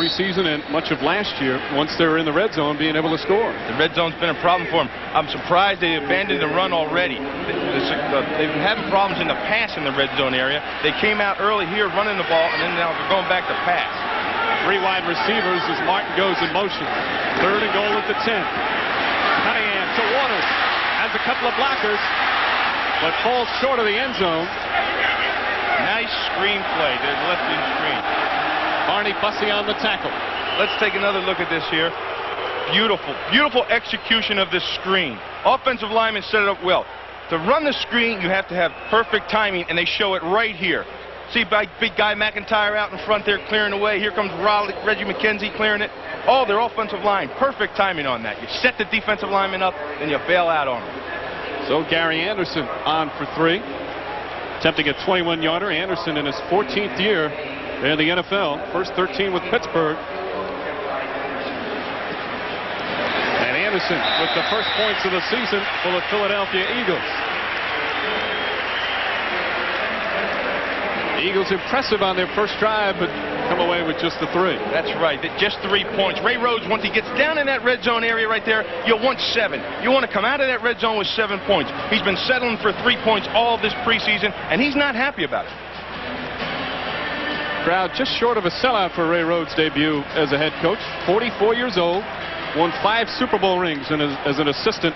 preseason and much of last year, once they were in the red zone, being able to score. The red zone's been a problem for them. I'm surprised they abandoned the run already. They've been having problems in the pass in the red zone area. They came out early here running the ball, and then now they're going back to pass. 3 wide receivers as Martin goes in motion. 3rd and goal at the 10. Cunningham to Waters. Has a couple of blockers, but falls short of the end zone. Nice screen play. The left wing screen. Barney Bussey on the tackle. Let's take another look at this here. Beautiful, beautiful execution of this screen. Offensive linemen set it up well. To run the screen, you have to have perfect timing, and they show it right here. See big guy McIntyre out in front there clearing away. Here comes Reggie McKenzie clearing it. Oh, their offensive line. Perfect timing on that. You set the defensive lineman up, then you bail out on them. So Gary Anderson on for 3. Attempting a 21-yarder. Anderson in his 14th year in the NFL. First 13 with Pittsburgh. And Anderson with the first points of the season for the Philadelphia Eagles. The Eagles impressive on their first drive, but come away with just the 3. That's right. Just 3 points. Ray Rhodes, once he gets down in that red zone area right there, you'll want 7. You want to come out of that red zone with 7 points. He's been settling for 3 points all this preseason, and he's not happy about it. Crowd just short of a sellout for Ray Rhodes' debut as a head coach. 44 years old, won 5 Super Bowl rings as an assistant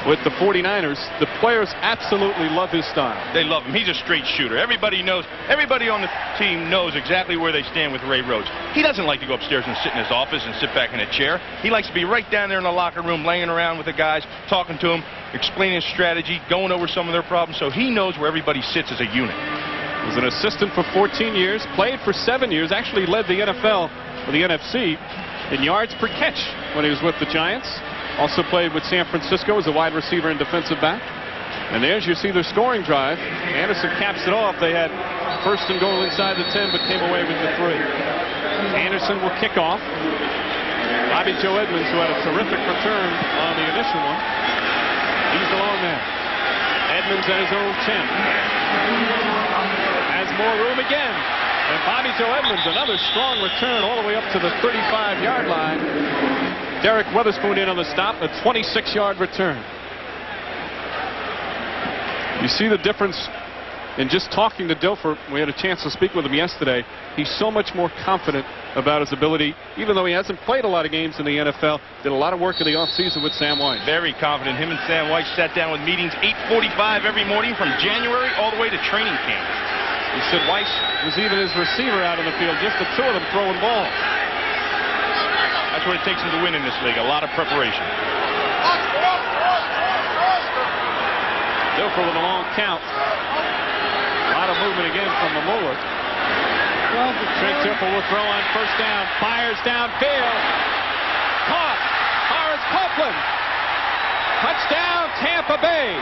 with the 49ers. The players absolutely love his style. They love him. He's a straight shooter. Everybody knows. Everybody on the team knows exactly where they stand with Ray Rhodes. He doesn't like to go upstairs and sit in his office and sit back in a chair. He likes to be right down there in the locker room, laying around with the guys, talking to them, explaining his strategy, going over some of their problems, so he knows where everybody sits as a unit. Was an assistant for 14 years, played for 7 years, actually led the NFL or the NFC in yards per catch when he was with the Giants. Also played with San Francisco as a wide receiver and defensive back. And there's you see their scoring drive. Anderson caps it off. They had 1st and goal inside the 10, but came away with the 3. Anderson will kick off. Bobby Joe Edmonds, who had a terrific return on the initial one. He's alone now. Edmonds at his own 10. Has more room again. And Bobby Joe Edmonds, another strong return all the way up to the 35-yard line. Derek Weatherspoon in on the stop, a 26-yard return. You see the difference in just talking to Dilfer. We had a chance to speak with him yesterday. He's so much more confident about his ability, even though he hasn't played a lot of games in the NFL. Did a lot of work in the offseason with Sam White. Very confident. Him and Sam White sat down with meetings 8:45 every morning from January all the way to training camp. He said Weiss was even his receiver out on the field, just the 2 of them throwing balls. That's what it takes him to win in this league, a lot of preparation. Dilfer with a long count. A lot of movement again from Mamola. Trent Dilfer will throw on 1st down. Fires downfield. Caught. Horace Copeland. Touchdown, Tampa Bay.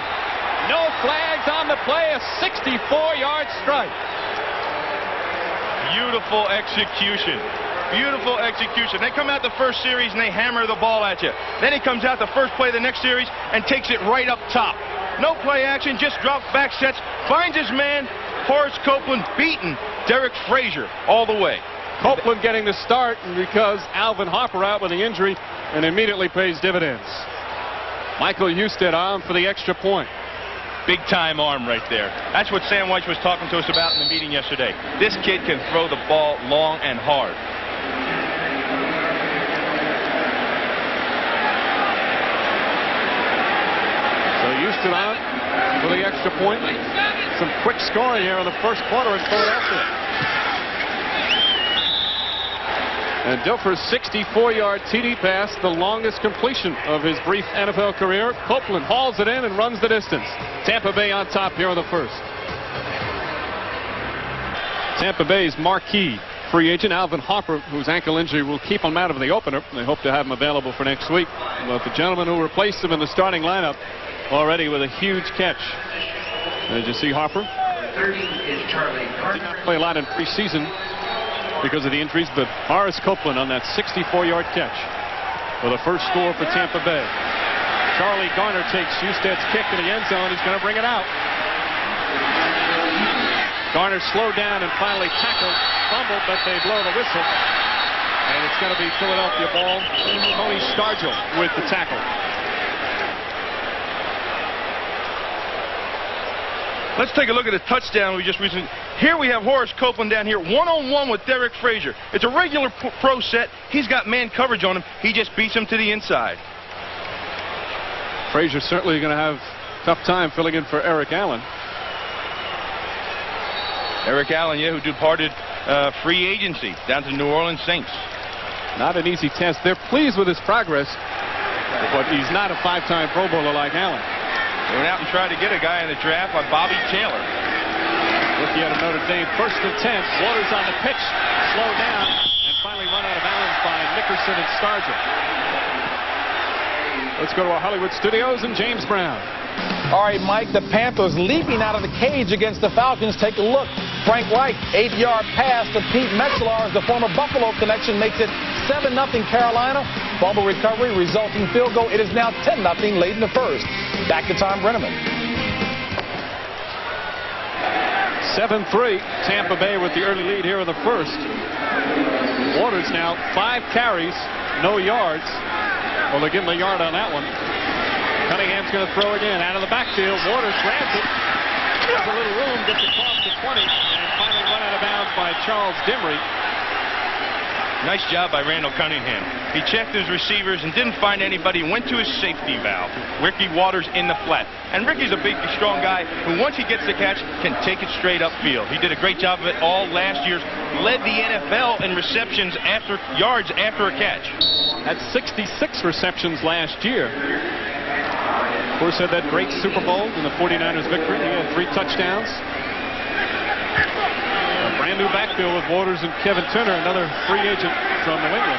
No flags on the play. A 64-yard strike. Beautiful execution. Beautiful execution. They come out the first series and they hammer the ball at you. Then he comes out the first play of the next series and takes it right up top. No play action, just drops back, sets, finds his man. Horace Copeland beaten Derek Frazier all the way. Copeland getting the start because Alvin Harper out with the injury and immediately pays dividends. Michael Husted on for the extra point. Big time arm right there. That's what Sam White was talking to us about in the meeting yesterday. This kid can throw the ball long and hard. So Houston on for the extra point. Some quick scoring here in the first quarter in Philadelphia. And Dilfer's 64-yard TD pass, the longest completion of his brief NFL career. Copeland hauls it in and runs the distance. Tampa Bay on top here in the first. Tampa Bay's marquee free agent Alvin Harper, whose ankle injury will keep him out of the opener. They hope to have him available for next week. But the gentleman who replaced him in the starting lineup already with a huge catch. Did you see Harper? 30 is Charlie Did not play a lot in preseason because of the injuries, but Horace Copeland on that 64-yard catch for the first score for Tampa Bay. Charlie Garner takes Husted's kick to the end zone. He's going to bring it out. Garner slowed down and finally tackled, fumbled, but they blow the whistle. And it's It's going to be Philadelphia ball. Tony Stargell with the tackle. Let's take a look at the touchdown we just recently. Here we have Horace Copeland down here, one-on-one with Derek Frazier. It's a regular pro set. He's got man coverage on him. He just beats him to the inside. Frazier certainly going to have a tough time filling in for Eric Allen. Eric Allen, yeah, who departed free agency down to New Orleans Saints. Not an easy test. They're pleased with his progress, but he's not a 5-time Pro Bowler like Allen. They went out and tried to get a guy in the draft like Bobby Taylor. Rookie out of Notre Dame, 1st and 10. Waters on the pitch, slowed down, and finally run out of bounds by Nickerson and Stargell. Let's go to our Hollywood studios and James Brown. All right, Mike, the Panthers leaping out of the cage against the Falcons. Take a look. Frank Reich, 8-yard pass to Pete Metzelaar as the former Buffalo connection makes it 7-0 Carolina. Fumble recovery, resulting field goal. It is now 10-0 late in the first. Back to Tom Brenneman. 7-3, Tampa Bay with the early lead here in the first. Waters now 5 carries, no yards. Well, they give him a yard on that one. Cunningham's going to throw again out of the backfield. Waters grabs it. There's a little room, gets across the 20, and finally run out of bounds by Charles Dimry. Nice job by Randall Cunningham. He checked his receivers and didn't find anybody. Went to his safety valve. Ricky Waters in the flat. And Ricky's a big, strong guy who, once he gets the catch, can take it straight upfield. He did a great job of it all last year. Led the NFL in receptions after yards after a catch. Had 66 receptions last year. Of course, had that great Super Bowl in the 49ers victory. He had 3 touchdowns. A brand new backfield with Waters and Kevin Turner, another free agent from New England.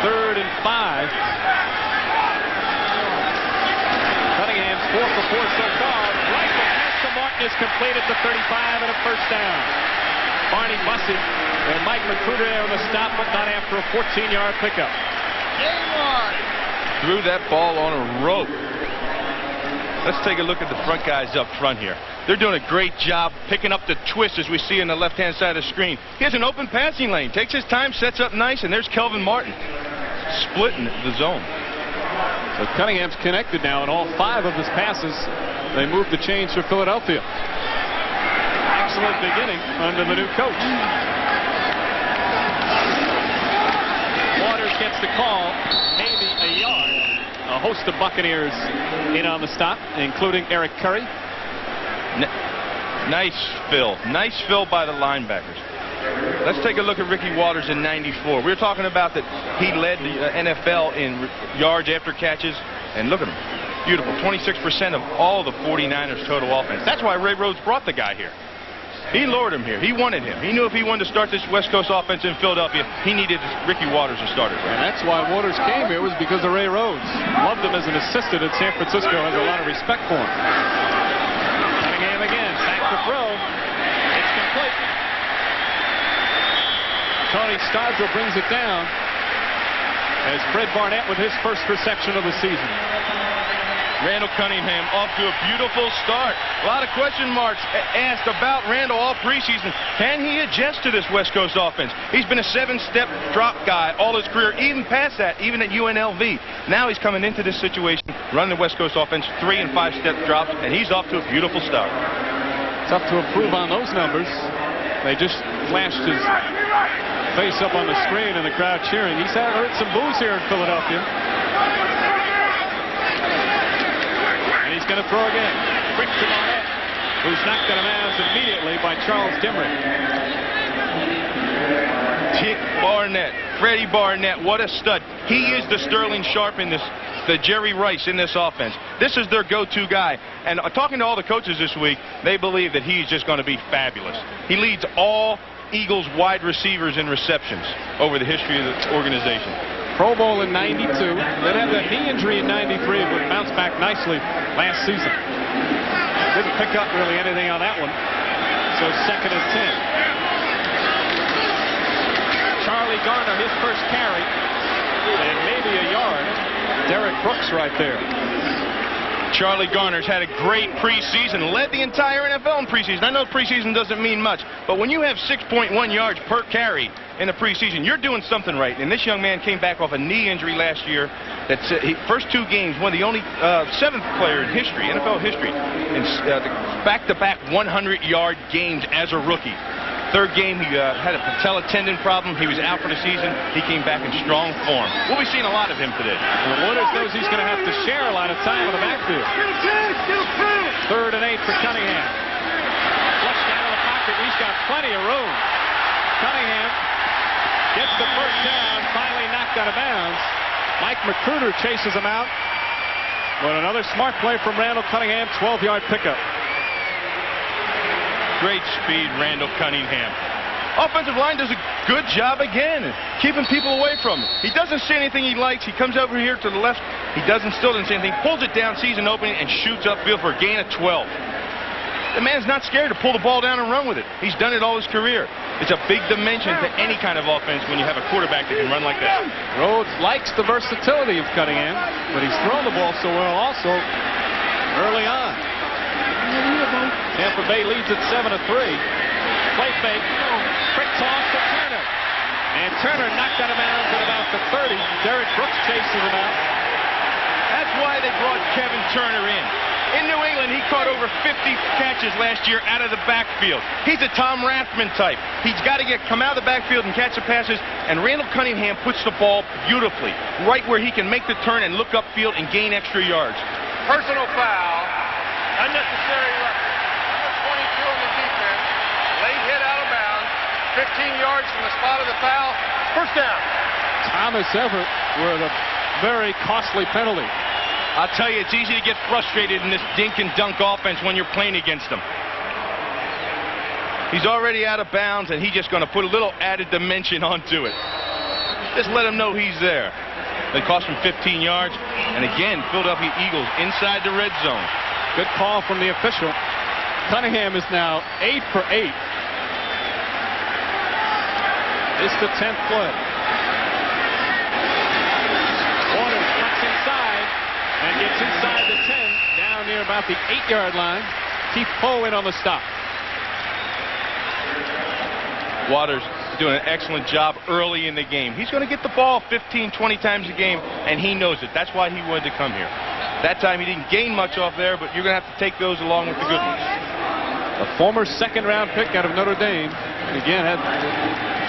3rd and 5. Cunningham's 4 for 4 so far. Rifle pass to Martin is complete at the 35 and a first down. Barney Bussey and Mike McCruder on the stop, but not after a 14-yard pickup. Threw that ball on a rope. Let's take a look at the front guys up front here. They're doing a great job picking up the twist as we see in the left-hand side of the screen. He has an open passing lane. Takes his time, sets up nice, and there's Kelvin Martin splitting the zone. So Cunningham's connected now in all 5 of his passes. They moved the chains for Philadelphia. Excellent beginning under the new coach. Waters gets the call, maybe a yard. A host of Buccaneers in on the stop, including Eric Curry. Nice fill. Nice fill by the linebackers. Let's take a look at Ricky Waters in '94. We were talking about that he led the NFL in yards after catches. And look at him. Beautiful. 26% of all the 49ers total offense. That's why Ray Rhodes brought the guy here. He lured him here. He wanted him. He knew if he wanted to start this West Coast offense in Philadelphia, he needed Ricky Waters to start it. And that's why Waters came here, was because of Ray Rhodes. Loved him as an assistant at San Francisco. Has a lot of respect for him. Cunningham again. Sack to throw. It's complete. Tony Stargell brings it down as Fred Barnett with his first reception of the season. Randall Cunningham off to a beautiful start. A lot of question marks asked about Randall all preseason. Can he adjust to this West Coast offense? He's been a 7-step drop guy all his career, even past that, even at UNLV. Now he's coming into this situation, running the West Coast offense, 3- and 5-step drops, and he's off to a beautiful start. Tough to improve on those numbers. They just flashed his face up on the screen and the crowd cheering. He's heard some boos here in Philadelphia. He's going to throw again. Quick to Barnett, who's knocked out of bounds immediately by Charles Dimry. Dick Barnett, Freddie Barnett, what a stud. He is the Sterling Sharp in this, the Jerry Rice in this offense. This is their go-to guy. And talking to all the coaches this week, they believe that he's just going to be fabulous. He leads all Eagles wide receivers in receptions over the history of the organization. Pro Bowl in '92. Then had that knee injury in '93, but bounced back nicely last season. Didn't pick up really anything on that one. So 2nd and 10. Charlie Garner, his first carry, and maybe a yard. Derek Brooks right there. Charlie Garner's had a great preseason, led the entire NFL in preseason. I know preseason doesn't mean much, but when you have 6.1 yards per carry in the preseason, you're doing something right. And this young man came back off a knee injury last year. That's first 2 games, one of the only 7th player in history, NFL history, in back-to-back 100-yard games as a rookie. 3rd game, he had a patella tendon problem. He was out for the season. He came back in strong form. We'll be seeing a lot of him today. Well, Waters knows he's going to have to share a lot of time in the backfield. 3rd and 8 for Cunningham. Flush down in the pocket. He's got plenty of room. Cunningham gets the first down, finally knocked out of bounds. Mike Magruder chases him out. But another smart play from Randall Cunningham, 12-yard pickup. Great speed, Randall Cunningham. Offensive line does a good job again, keeping people away from him. He doesn't see anything he likes. He comes over here to the left. He still doesn't see anything. Pulls it down, sees an opening, and shoots upfield for a gain of 12. The man's not scared to pull the ball down and run with it. He's done it all his career. It's a big dimension to any kind of offense when you have a quarterback that can run like that. Rhodes likes the versatility of Cunningham, but he's thrown the ball so well also early on. Tampa Bay leads at 7-3. Play fake. Quick toss to Turner. And Turner knocked out of bounds at about the 30. Derek Brooks chases him out. That's why they brought Kevin Turner in. In New England, he caught over 50 catches last year out of the backfield. He's a Tom Rathman type. He's got to come out of the backfield and catch the passes, and Randall Cunningham puts the ball beautifully, right where he can make the turn and look upfield and gain extra yards. Personal foul. Unnecessary roughness. Number 22 on the defense. Late hit out of bounds. 15 yards from the spot of the foul. First down. Thomas Everett with a very costly penalty. I'll tell you, it's easy to get frustrated in this dink and dunk offense when you're playing against them. He's already out of bounds, and he's just going to put a little added dimension onto it. Just let him know he's there. They cost him 15 yards. And again, Philadelphia Eagles inside the red zone. Good call from the official. Cunningham is now 8 for 8. It's the 10th play. Waters cuts inside and gets inside the 10, down near about the 8-yard line. Keith Poe in on the stop. Waters doing an excellent job early in the game. He's going to get the ball 15, 20 times a game, and he knows it. That's why he wanted to come here. That time he didn't gain much off there, but you're going to have to take those along with the good ones. A former second-round pick out of Notre Dame. Again, had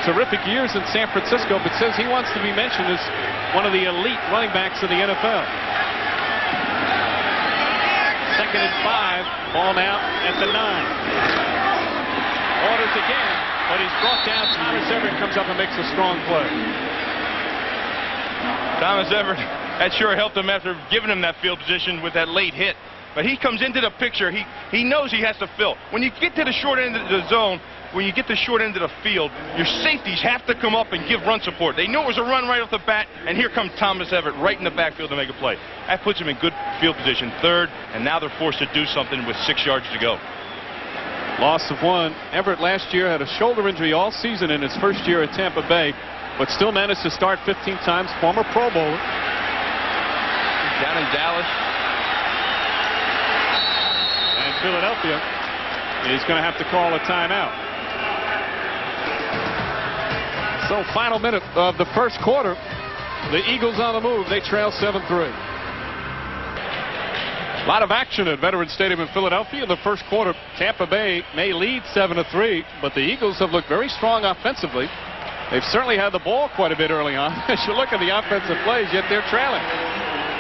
terrific years in San Francisco, but says he wants to be mentioned as one of the elite running backs in the NFL. 2nd and 5. Ball now at the 9. Waters again, but he's brought down. Thomas Everett comes up and makes a strong play. Thomas Everett, that sure helped him after giving him that field position with that late hit. But he comes into the picture. He knows he has to fill. When you get to the short end of the zone, when you get the short end of the field, your safeties have to come up and give run support. They knew it was a run right off the bat, and here comes Thomas Everett right in the backfield to make a play. That puts him in good field position, 3rd, and now they're forced to do something with 6 yards to go. Loss of 1. Everett last year had a shoulder injury all season in his first year at Tampa Bay, but still managed to start 15 times. Former Pro Bowler. Down in Dallas. And Philadelphia is going to have to call a timeout. So final minute of the first quarter. The Eagles on the move. They trail 7-3. A lot of action at Veterans Stadium in Philadelphia in the first quarter. Tampa Bay may lead 7-3, but the Eagles have looked very strong offensively. They've certainly had the ball quite a bit early on. As you look at the offensive plays, yet they're trailing.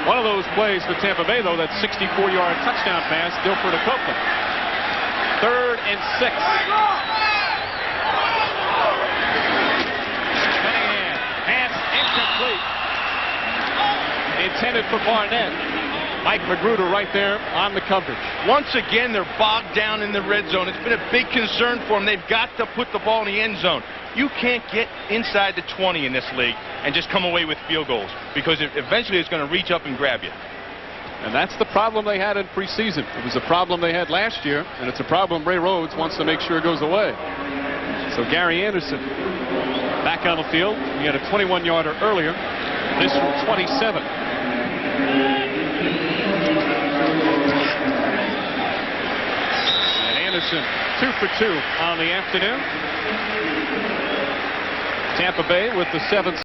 One of those plays for Tampa Bay, though, that 64-yard touchdown pass, Dilfer to Copeland. 3rd and 6. Cunningham, pass incomplete. Intended for Barnett. Mike Magruder right there on the coverage. Once again, they're bogged down in the red zone. It's been a big concern for them. They've got to put the ball in the end zone. You can't get inside the 20 in this league and just come away with field goals, because eventually it's going to reach up and grab you. And that's the problem they had in preseason. It was a problem they had last year, and it's a problem Ray Rhodes wants to make sure it goes away. So Gary Anderson back on the field. He had a 21-yarder earlier. This from 27. Anderson, 2 for 2 on the afternoon. Tampa Bay with the 7th